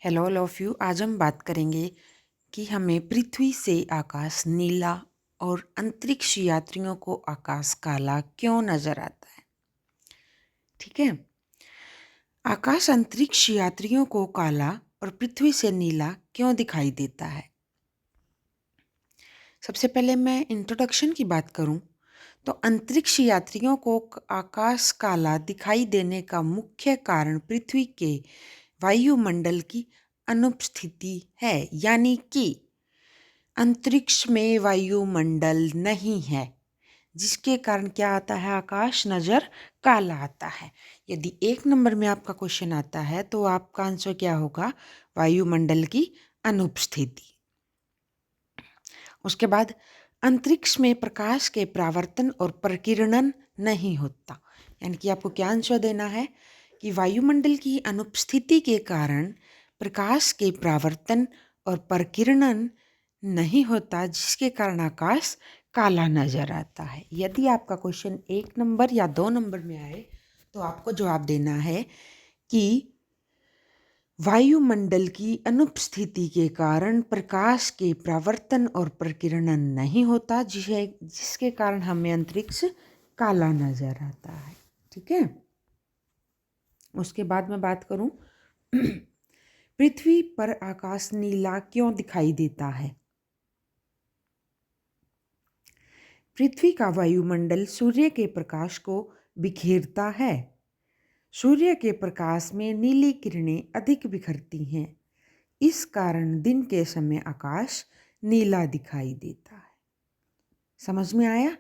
Hello all of you. आज हम बात करेंगे कि हमें पृथ्वी से आकाश नीला और अंतरिक्ष यात्रियों को आकाश काला क्यों नजर आता है। ठीक है। आकाश अंतरिक्ष यात्रियों को काला और पृथ्वी से नीला क्यों दिखाई देता है। सबसे पहले मैं इंट्रोडक्शन की बात करूं तो अंतरिक्ष यात्रियों को आकाश काला दिखाई देने का मुख्य कारण पृथ्वी के वायुमंडल की अनुपस्थिति है, यानी कि अंतरिक्ष में वायुमंडल नहीं है, जिसके कारण क्या आता है, आकाश नजर काला आता है। यदि 1 नंबर में आपका क्वेश्चन आता है तो आपका आंसर क्या होगा, वायुमंडल की अनुपस्थिति। उसके बाद अंतरिक्ष में प्रकाश के परावर्तन और प्रकीर्णन नहीं होता, यानी कि आपको क्या आंसर देना है कि वायुमंडल की अनुपस्थिति के कारण प्रकाश के परावर्तन और प्रकीर्णन नहीं होता, जिसके कारण आकाश काला नजर आता है। यदि आपका क्वेश्चन 1 नंबर या 2 नंबर में आए तो आपको जवाब देना है कि वायुमंडल की अनुपस्थिति के कारण प्रकाश के परावर्तन और प्रकीर्णन नहीं होता, जिसके कारण हमें अंतरिक्ष काला नजर आता है। ठीक है। उसके बाद मैं बात करूं पृथ्वी पर आकाश नीला क्यों दिखाई देता है। पृथ्वी का वायुमंडल सूर्य के प्रकाश को बिखेरता है। सूर्य के प्रकाश में नीली किरणें अधिक बिखरती हैं। इस कारण दिन के समय आकाश नीला दिखाई देता है। समझ में आया।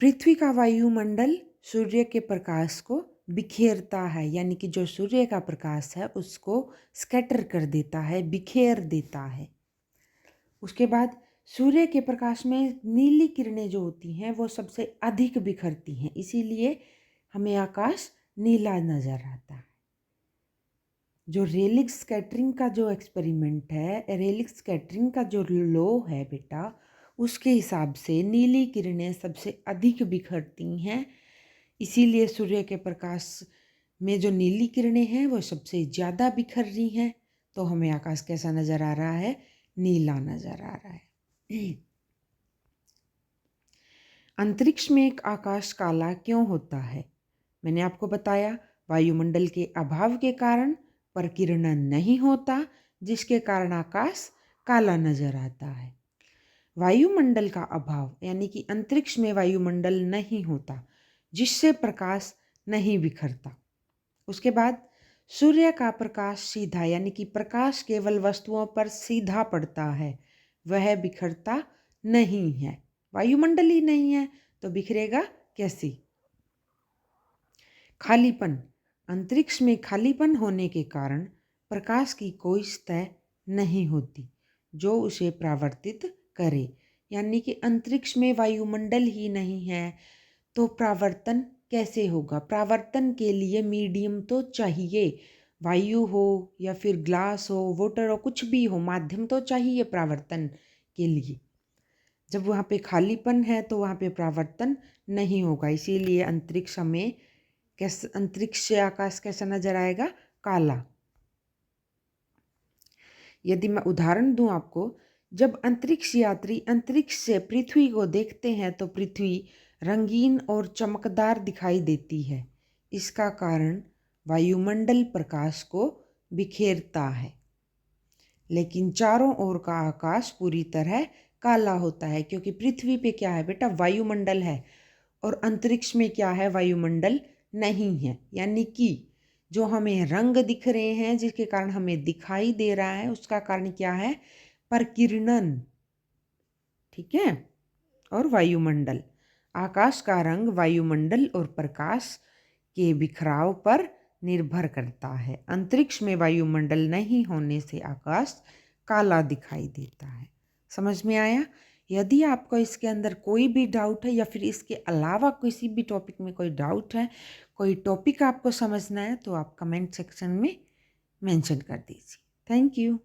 पृथ्वी का वायुमंडल सूर्य के प्रकाश को बिखेरता है, यानी कि जो सूर्य का प्रकाश है उसको स्कैटर कर देता है, बिखेर देता है। उसके बाद सूर्य के प्रकाश में नीली किरणें जो होती हैं वो सबसे अधिक बिखरती हैं, इसीलिए हमें आकाश नीला नजर आता है। जो रेलिक स्कैटरिंग का जो एक्सपेरिमेंट है, रेलिक स्कैटरिंग का जो लॉ है बेटा, उसके हिसाब से नीली किरणें सबसे अधिक बिखरती हैं, इसीलिए सूर्य के प्रकाश में जो नीली किरणें हैं वो सबसे ज़्यादा बिखर रही हैं, तो हमें आकाश कैसा नज़र आ रहा है, नीला नज़र आ रहा है। अंतरिक्ष में एक आकाश काला क्यों होता है। मैंने आपको बताया, वायुमंडल के अभाव के कारण प्रकीर्णन नहीं होता, जिसके कारण आकाश काला नजर आता है। वायुमंडल का अभाव यानी कि अंतरिक्ष में वायुमंडल नहीं होता, जिससे प्रकाश नहीं बिखरता। उसके बाद सूर्य का प्रकाश सीधा, यानी कि प्रकाश केवल वस्तुओं पर सीधा पड़ता है, वह बिखरता नहीं है। वायुमंडल ही नहीं है तो बिखरेगा कैसे। खालीपन, अंतरिक्ष में खालीपन होने के कारण प्रकाश की कोई सतह नहीं होती जो उसे परावर्तित करे, यानी कि अंतरिक्ष में वायुमंडल ही नहीं है तो परावर्तन कैसे होगा। परावर्तन के लिए मीडियम तो चाहिए, वायु हो या फिर ग्लास हो, वाटर हो, कुछ भी हो, माध्यम तो चाहिए परावर्तन के लिए। जब वहाँ पे खालीपन है तो वहाँ पे परावर्तन नहीं होगा, इसीलिए अंतरिक्ष में अंतरिक्ष से आकाश कैसा नजर आएगा, काला। यदि मैं उदाहरण दूं आपको, जब अंतरिक्ष यात्री अंतरिक्ष से पृथ्वी को देखते हैं तो पृथ्वी रंगीन और चमकदार दिखाई देती है। इसका कारण वायुमंडल प्रकाश को बिखेरता है, लेकिन चारों ओर का आकाश पूरी तरह काला होता है, क्योंकि पृथ्वी पे क्या है बेटा, वायुमंडल है, और अंतरिक्ष में क्या है, वायुमंडल नहीं है। यानी कि जो हमें रंग दिख रहे हैं, जिसके कारण हमें दिखाई दे रहा है, उसका कारण क्या है, प्रकीर्णन। ठीक है। और वायुमंडल, आकाश का रंग वायुमंडल और प्रकाश के बिखराव पर निर्भर करता है। अंतरिक्ष में वायुमंडल नहीं होने से आकाश काला दिखाई देता है। समझ में आया। यदि आपको इसके अंदर कोई भी डाउट है या फिर इसके अलावा किसी भी टॉपिक में कोई डाउट है, कोई टॉपिक आपको समझना है, तो आप कमेंट सेक्शन में मेंशन कर दीजिए। Thank you.